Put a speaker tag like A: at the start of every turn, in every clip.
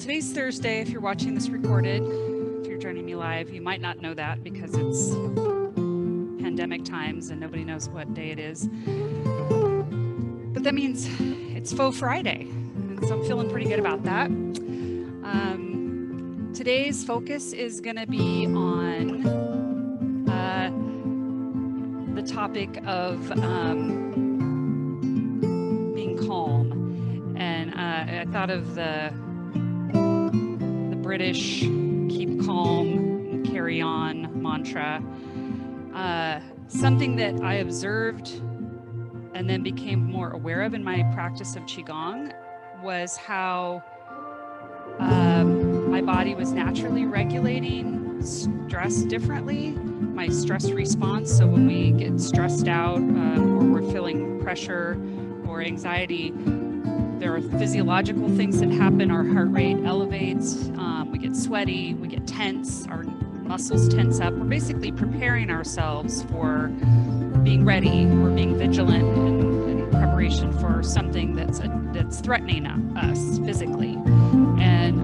A: Today's Thursday. If you're watching this recorded, if you're joining me live, you might not know that because it's pandemic times and nobody knows what day it is. But that means it's Faux Friday, and so I'm feeling pretty good about that. Today's focus is going to be on the topic of being calm. And I thought of the British keep calm, carry on mantra. Something that I observed and then became more aware of in my practice of Qigong was how my body was naturally regulating stress differently, my stress response. So when we get stressed out or we're feeling pressure or anxiety, there are physiological things that happen. Our heart rate elevates, we get sweaty, we get tense, our muscles tense up. We're basically preparing ourselves for being ready or being vigilant in preparation for something that's threatening us physically. And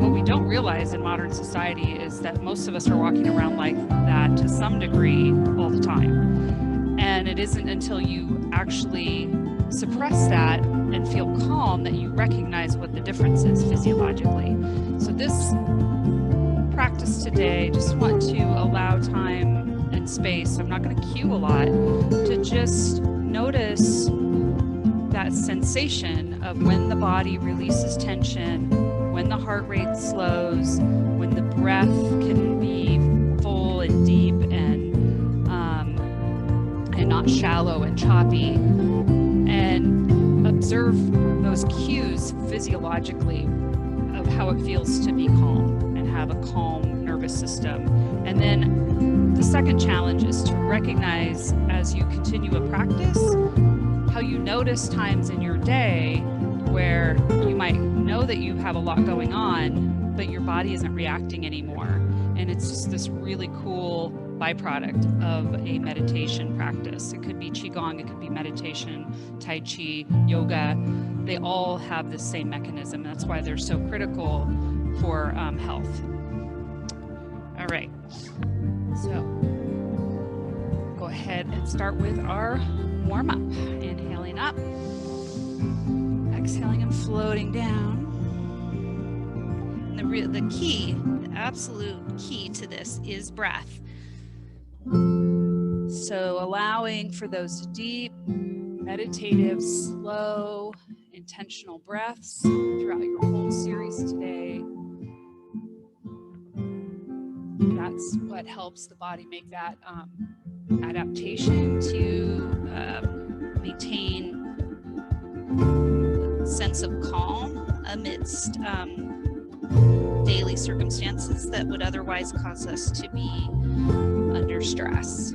A: what we don't realize in modern society is that most of us are walking around like that to some degree all the time. And it isn't until you actually suppress that and feel calm that you recognize what the difference is physiologically. So this practice today, just want to allow time and space. I'm not going to cue a lot, to just notice that sensation of when the body releases tension, when the heart rate slows, when the breath can be full and deep and not shallow and choppy, and observe those cues physiologically of how it feels to be calm and have a calm nervous system. And then the second challenge is to recognize, as you continue a practice, how you notice times in your day where you might know that you have a lot going on, but your body isn't reacting anymore. And it's just this really cool byproduct of a meditation practice. It could be Qigong, it could be meditation, Tai Chi, yoga. They all have the same mechanism. That's why they're so critical for health. All right, so go ahead and start with our warm-up. Inhaling up, exhaling and floating down. And the key, the absolute key to this is breath. So allowing for those deep, meditative, slow, intentional breaths throughout your whole series today. That's what helps the body make that adaptation to maintain a sense of calm amidst daily circumstances that would otherwise cause us to be under stress.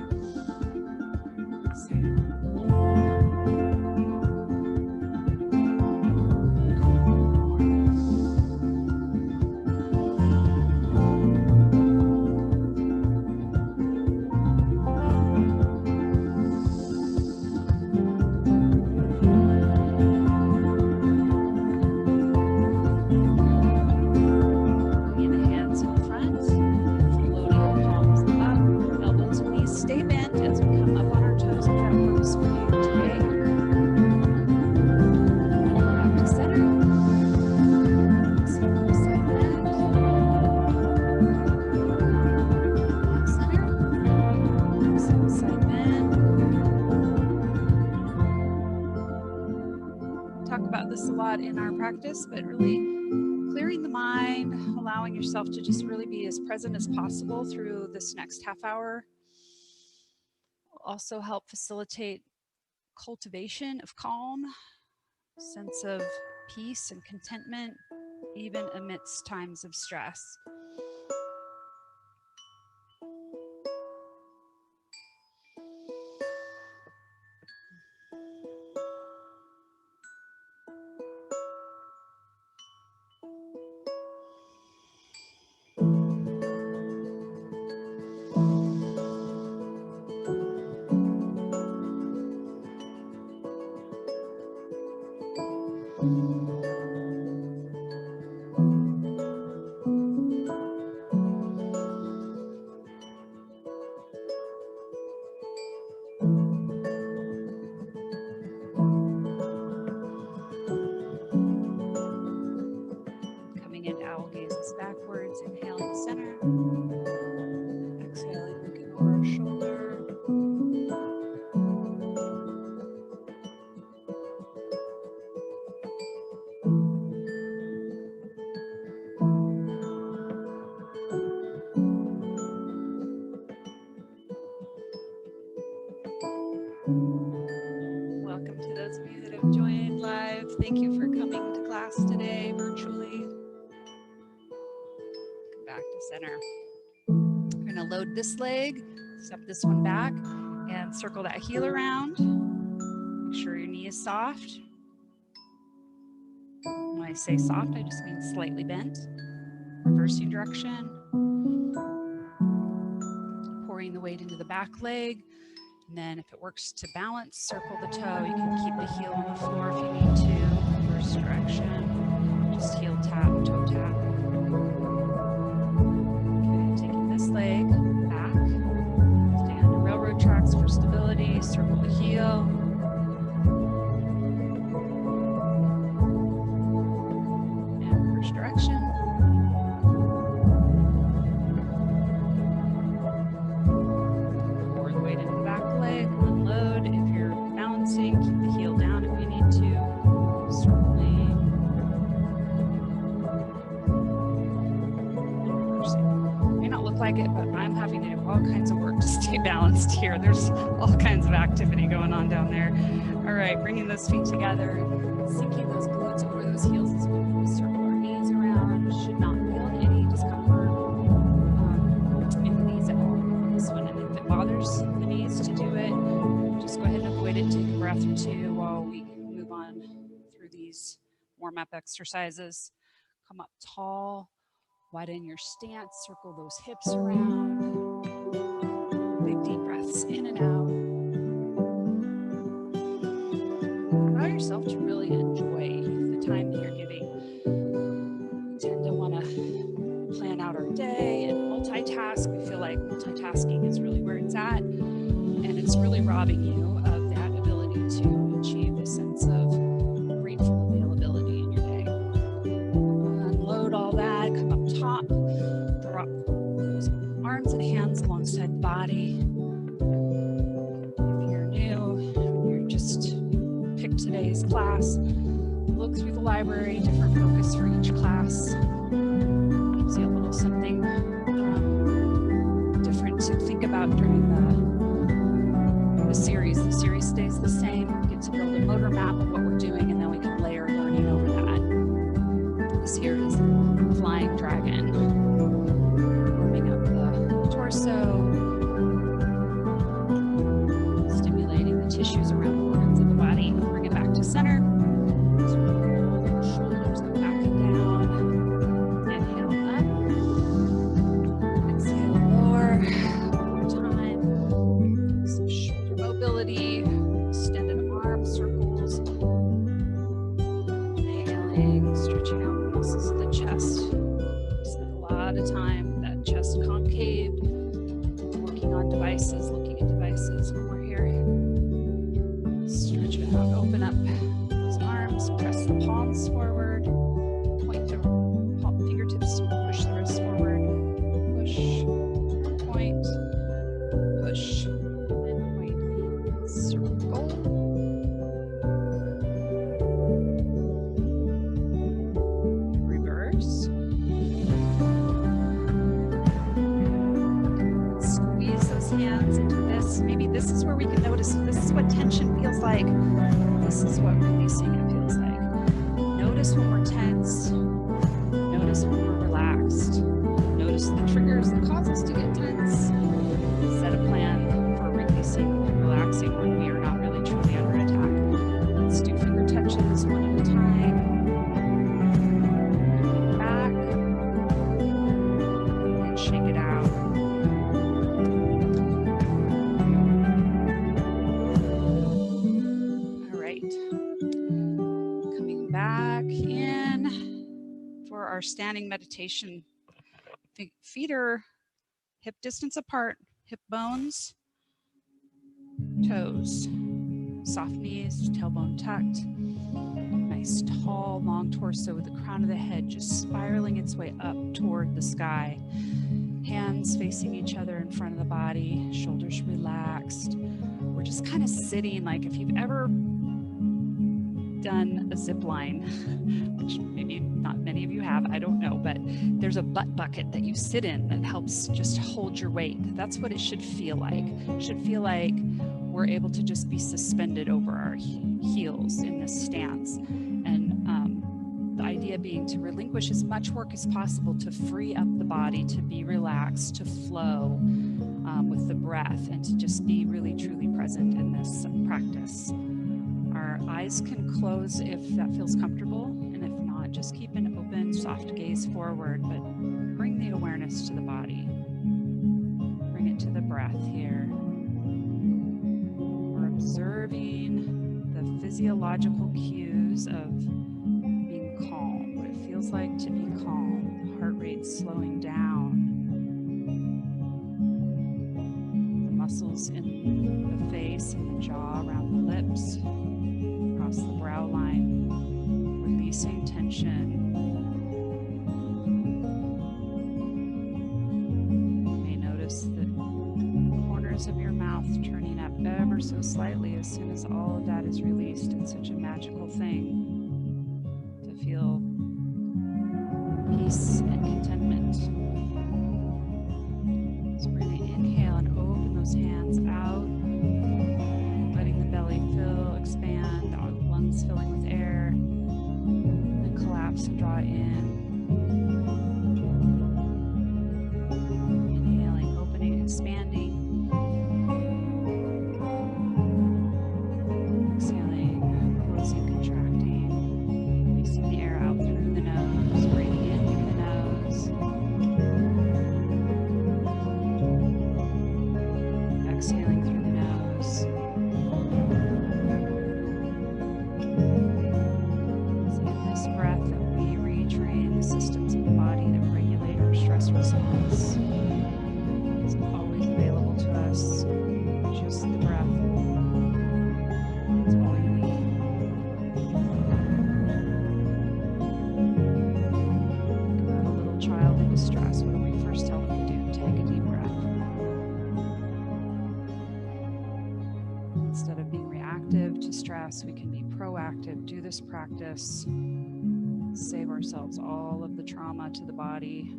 A: In our practice, but really clearing the mind, allowing yourself to just really be as present as possible through this next half hour will also help facilitate cultivation of calm, sense of peace and contentment, even amidst times of stress. Thank you for coming to class today virtually. Come back to center. We're going to load this leg, step this one back, and circle that heel around. Make sure your knee is soft. When I say soft, I just mean slightly bent. Reversing direction. Pouring the weight into the back leg. And then if it works to balance, circle the toe. You can keep the heel on the floor if you need to. Reverse direction. Just heel tap, toe tap. Okay, taking this leg back. Stay on the railroad tracks for stability. Circle the heel. And reverse direction. Unload if you're balancing, keep the heel down if you need to. Circling. May not look like it, but I'm having to do all kinds of work to stay balanced here. There's all kinds of activity going on down there. All right, bringing those feet together, sinking those glutes over those heels as we circle our knees around. Should not feel any discomfort in the knees at all on this one. And if it bothers the knees to do it, just go ahead and avoid it. Take a breath or two while we move on through these warm-up exercises. Come up tall, widen your stance, circle those hips around. Big deep breaths in and out. Allow yourself to really enjoy the time that you're giving. We tend to want to plan out our day and multitask. We feel like multitasking is really where it's at. And it's really robbing you of that ability to achieve a sense of grateful availability in your day. Unload all that, come up top, drop those arms and hands alongside the body. If you're new, you're just picked today's class, look through the library, different focus for each class. Gives you a little something different to think about during the series. The series stays the same. We get to build a motor map of what we're doing, and then we can layer learning over that. This here is Flying Dragon. Warming up the torso, stimulating the tissues around the organs of the body. Bring it back to center. Shoulders go back and down. Inhale up. Exhale lower. Mobility, extended arm circles, inhaling, stretching out the muscles of the chest. We spend a lot of time that chest concave, working on devices, looking at devices when we're here. Stretch it out, open up those arms, press the palms forward, point the fingertips, push the wrists forward, push, point, push. Circle. Reverse. Squeeze those hands into this. Maybe this is where we can notice this is what tension feels like. This is what releasing it feels like. Notice when we're tense. Notice when we're relaxed. Notice the triggers that cause us to get tense. Set a plan for releasing and relaxing when we are not really truly under attack. Let's do finger touches one at a time. Back. And shake it out. All right. Coming back in for our standing meditation. Feet are hip distance apart, hip bones. Toes, soft knees, tailbone tucked. Nice tall, long torso with the crown of the head just spiraling its way up toward the sky. Hands facing each other in front of the body, shoulders relaxed. We're just kind of sitting like if you've ever done a zip line, which maybe not many of you have, I don't know, but there's a butt bucket that you sit in that helps just hold your weight. That's what it should feel like. It should feel like we're able to just be suspended over our heels in this stance and idea being to relinquish as much work as possible to free up the body, to be relaxed, to flow with the breath, and to just be really truly present in this practice. Our eyes can close if that feels comfortable, and if not, just keep an open, soft gaze forward, but bring the awareness to the body. Bring it to the breath here. We're observing the physiological cues of being calm, what it feels like to be calm. Heart rate slowing down. The muscles in the face and the jaw around the lips, across the brow line, releasing tension. You may notice the corners of your mouth turning up ever so slightly as soon as all of that is released. It's such a magical thing to feel peace and contentment. So we're going to inhale and open those hands out, letting the belly fill, expand, the lungs filling with air, and then collapse and draw in. Inhaling, opening, expanding. Exhaling, closing, contracting. Releasing the air out through the nose, breathing in through the nose. Exhaling through the nose. It's in this breath that we retrain the systems of the body that regulate our stress response. It's always available to us, just the breath. It's all you need. About a little child in distress, what do we first tell them to do? Take a deep breath. Instead of being reactive to stress, we can be proactive. Do this practice. Save ourselves all of the trauma to the body.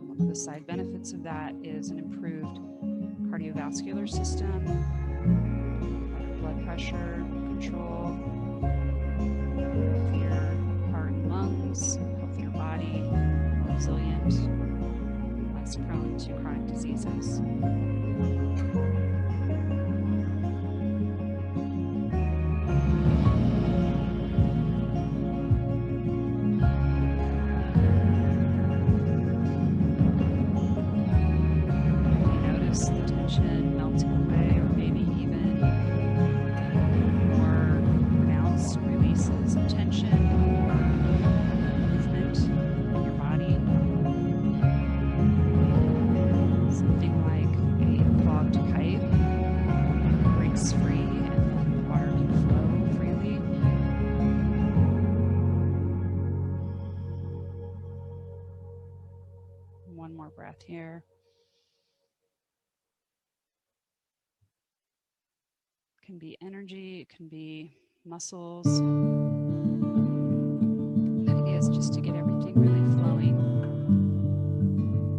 A: One of the side benefits of that is an improved cardiovascular system, better blood pressure control, healthier heart and lungs, healthier body, more resilient, less prone to chronic diseases. Notice the tension melting away, or maybe even more pronounced releases of tension, movement in your body. Something like a clogged pipe breaks free and then water can flow freely. One more breath here. It can be energy, it can be muscles. The idea is just to get everything really flowing.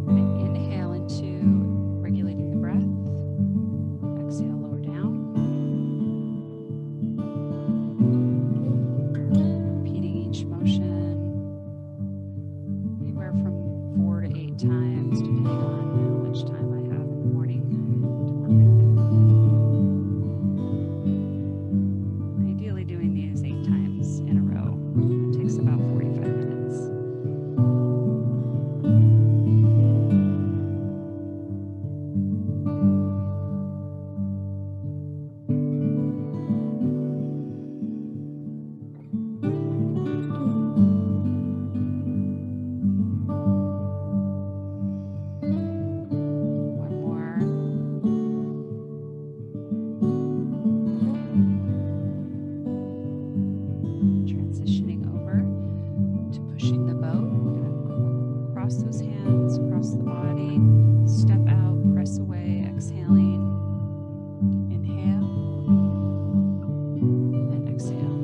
A: And inhale into regulating the breath. Exhale, lower down. Repeating each motion anywhere from 4 to 8 times, depending on how much time I have in the morning to work with. Ideally doing these 8 times in a row. It takes about 45 minutes. One more. Transitioning over to pushing the boat. We're gonna cross those hands, across the body, step out, press away, exhaling. Inhale and exhale.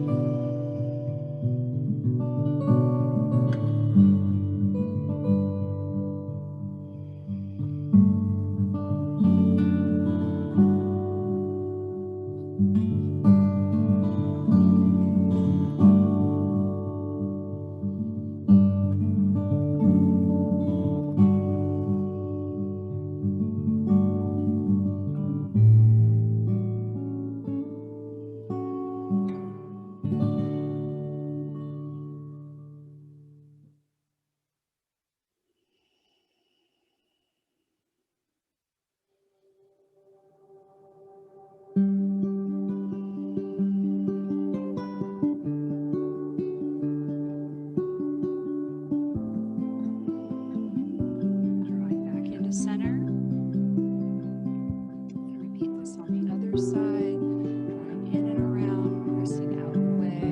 A: Other side, drawing in and around, pressing out and away.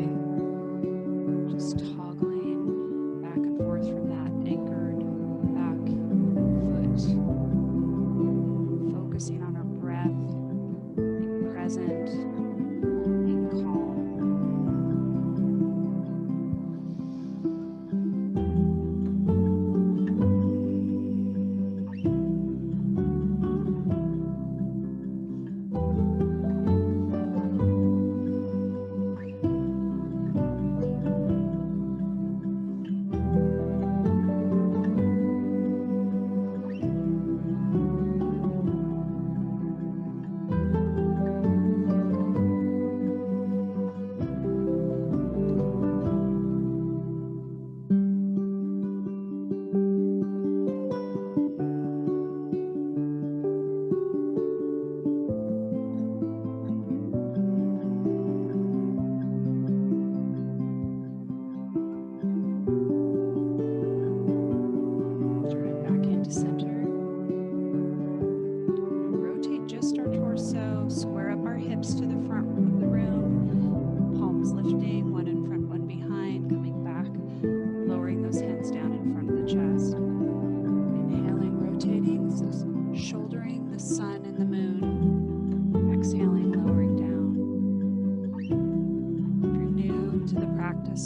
A: Just toggling back and forth from that anchored back foot. Focusing on our breath, being present, being calm.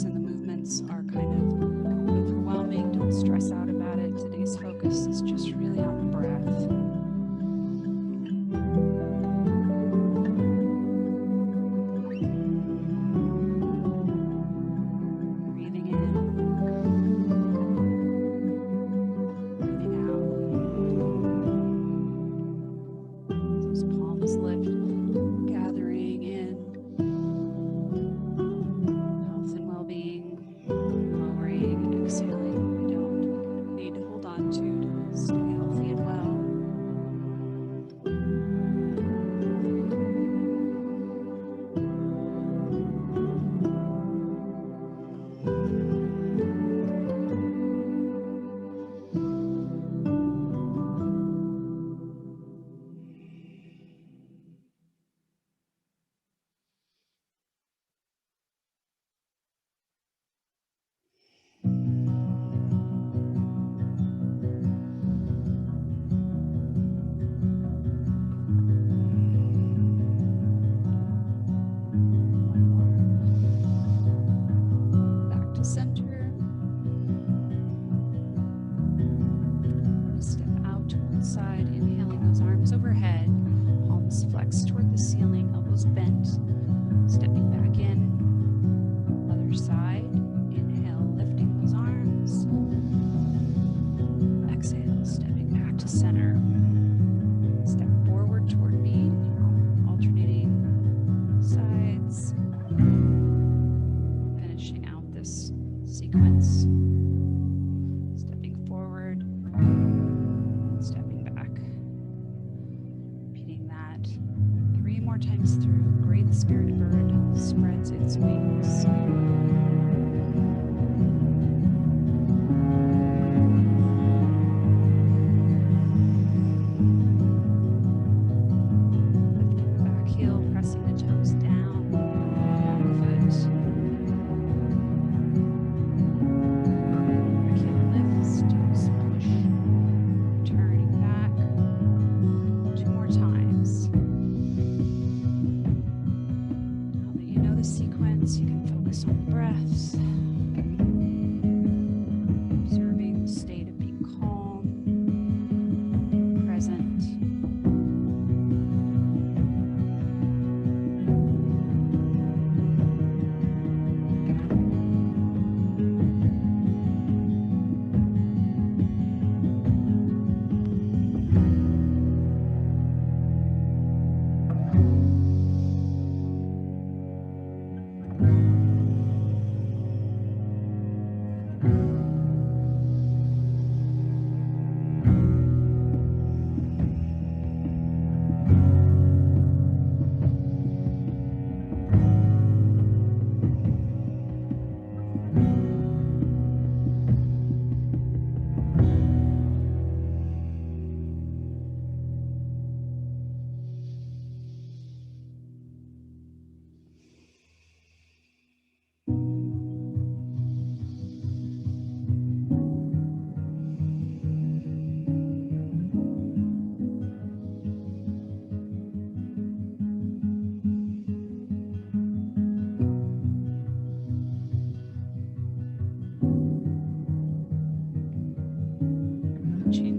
A: And the movements are kind of overwhelming. Don't stress out about it. Today's focus is just really on the breath. Breathing in, breathing out. Those palms lift, gathering in exhaling. We don't need to hold on to stay healthy and well. Overhead, palms flexed toward the ceiling, elbows bent, stepping back in. Other side, inhale, lifting those arms. Exhale, stepping back to center. Step forward toward me, alternating sides. Finishing out this sequence. Stepping forward, stepping back. 3 more times through. Great spirit bird spreads its wings. Lifting the back heel, pressing the toes down, back foot. Back heel lifts, toes push, turning back. 2 more times. Sequence, you can focus on the breaths.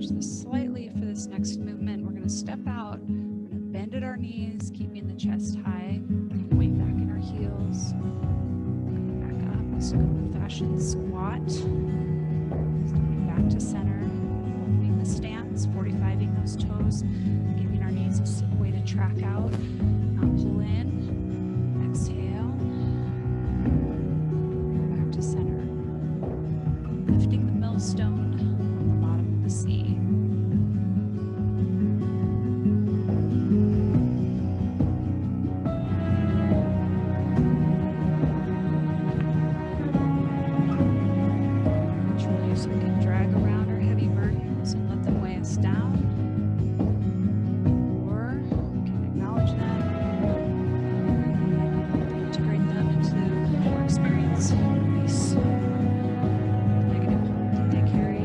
A: change this slightly for this next movement. We're going to step out. We're going to bend at our knees, keeping the chest high. Weight back in our heels. Back up. So old-fashioned squat. Stepping back to center. Opening the stance. 45ing those toes. Giving our knees a way to track out. Now pull in. Exhale. Back to center. Lifting the millstone on the bottom of the sea. Control so we can drag around our heavy burdens and let them weigh us down. Or we can acknowledge them, integrate them into our experience, release negative hold that they carry.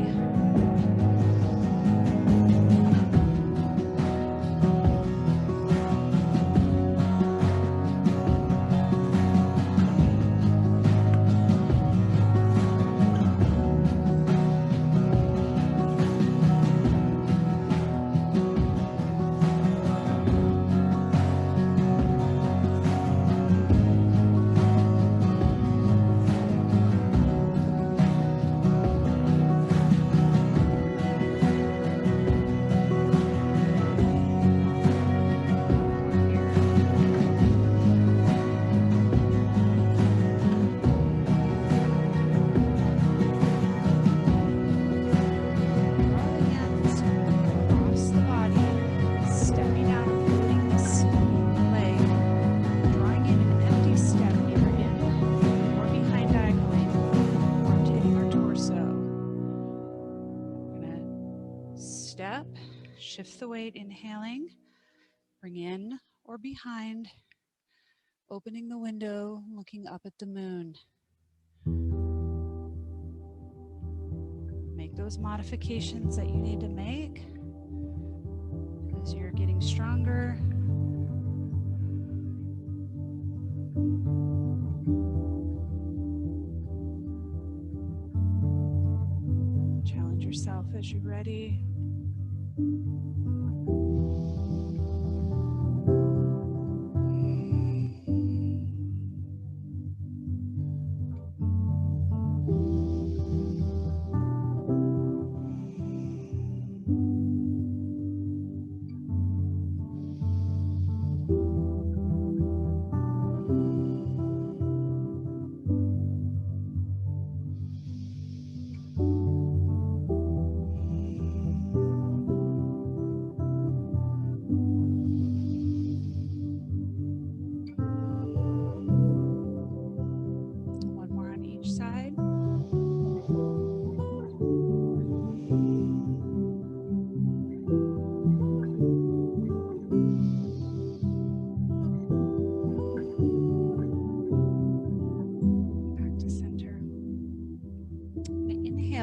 A: Shift the weight, inhaling, bring in or behind, opening the window, looking up at the moon. Make those modifications that you need to make as you're getting stronger. Challenge yourself as you're ready.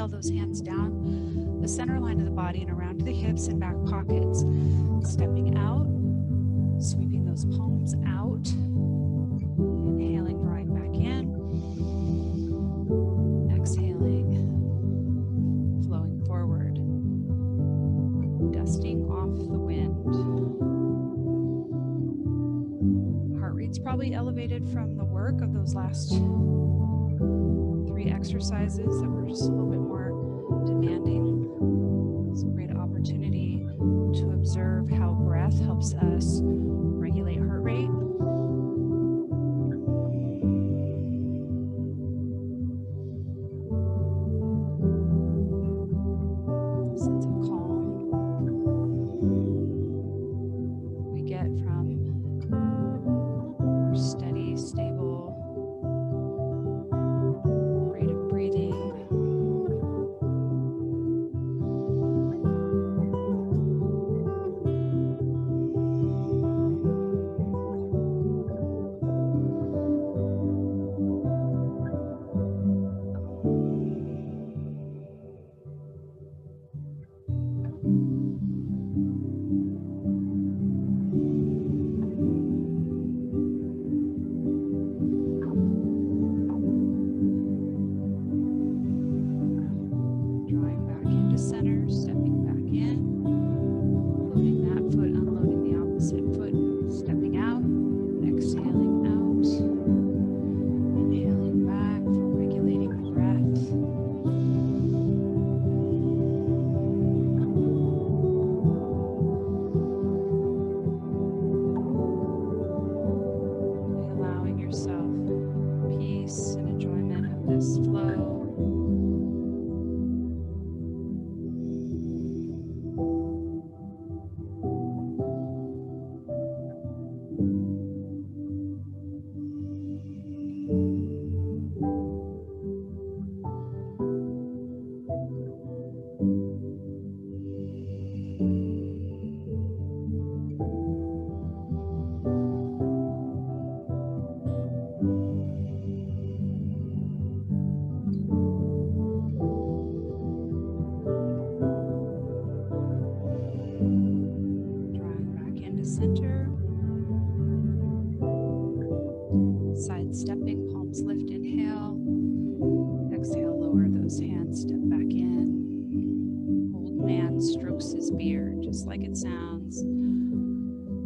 A: Those hands down the center line of the body and around the hips and back pockets. Stepping out, sweeping those palms out. Inhaling, drawing back in. Exhaling, flowing forward. Dusting off the wind. Heart rate's probably elevated from the work of those last 3 exercises that were just a little bit more demanding. It's a great opportunity to observe how breath helps us regulate heart rate. Sense of calm we get from our steady, stable rate of breathing. to center. Side stepping, palms lift, inhale. Exhale, lower those hands, step back in. Old man strokes his beard, just like it sounds.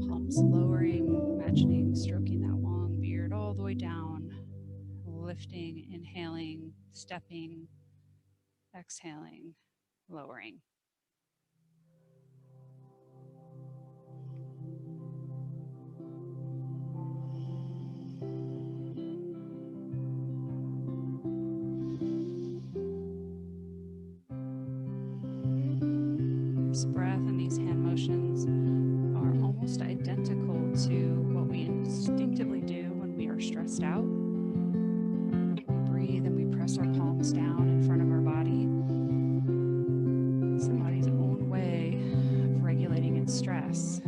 A: Palms lowering, imagining stroking that long beard all the way down. Lifting, inhaling, stepping, exhaling, lowering. This breath and these hand motions are almost identical to what we instinctively do when we are stressed out. We breathe and we press our palms down in front of our body. It's the body's own way of regulating its stress.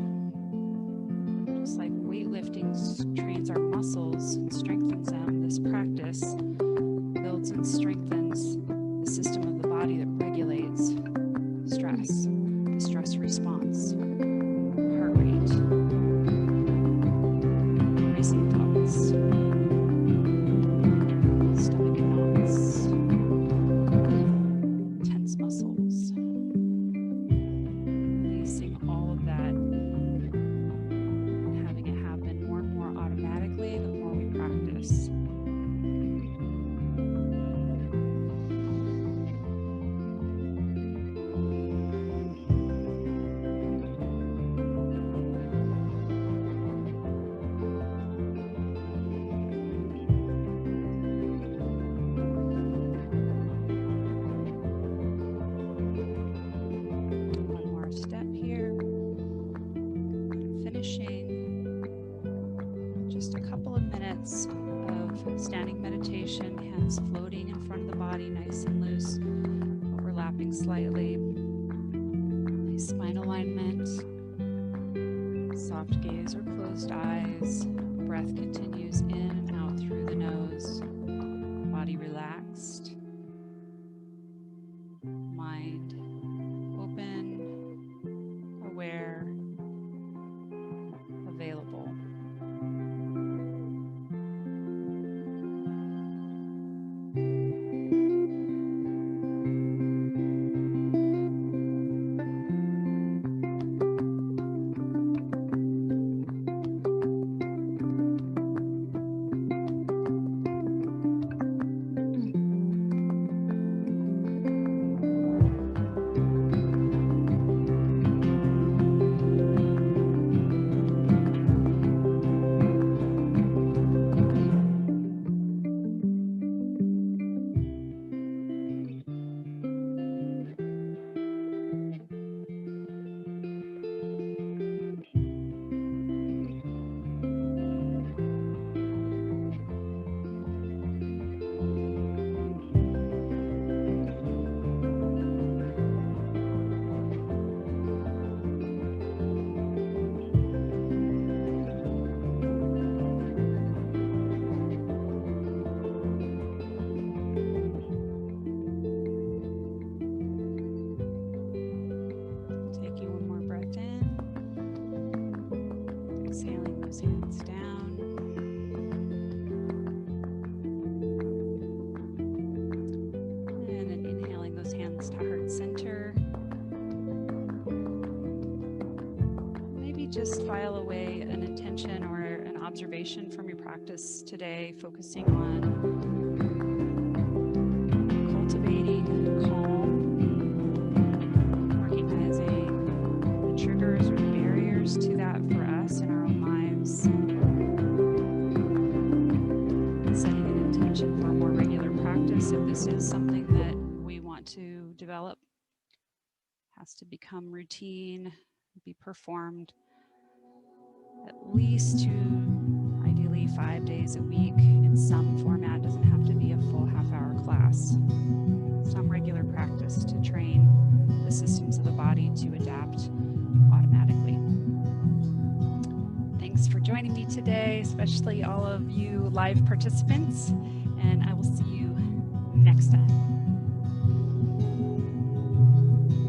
A: Just like weightlifting trains our muscles and strengthens them, this practice builds and strengthens the system of the body that regulates stress, the stress response, heart rate, racing thoughts, stomach knots, tense muscles, releasing all of that and having it happen more and more automatically the more we practice. Just a couple of minutes of standing meditation, hands floating in front of the body, nice and loose, overlapping slightly. Nice spine alignment, soft gaze or closed eyes. Breath continues in and out through the nose, body relaxed, mind open, aware, available. Hands down. And then inhaling those hands to heart center. Maybe just file away an intention or an observation from your practice today, focusing on cultivating calm, recognizing the triggers or the barriers to that for us in our own lives. Setting an intention for a more regular practice if this is something that we want to develop. Has to become routine, be performed at least 2, ideally 5 days a week in some format. Doesn't have to be a full half-hour class. Some regular practice to train the systems of the body to adapt automatically. Thanks for joining me today, especially all of you live participants, and I will see you next time.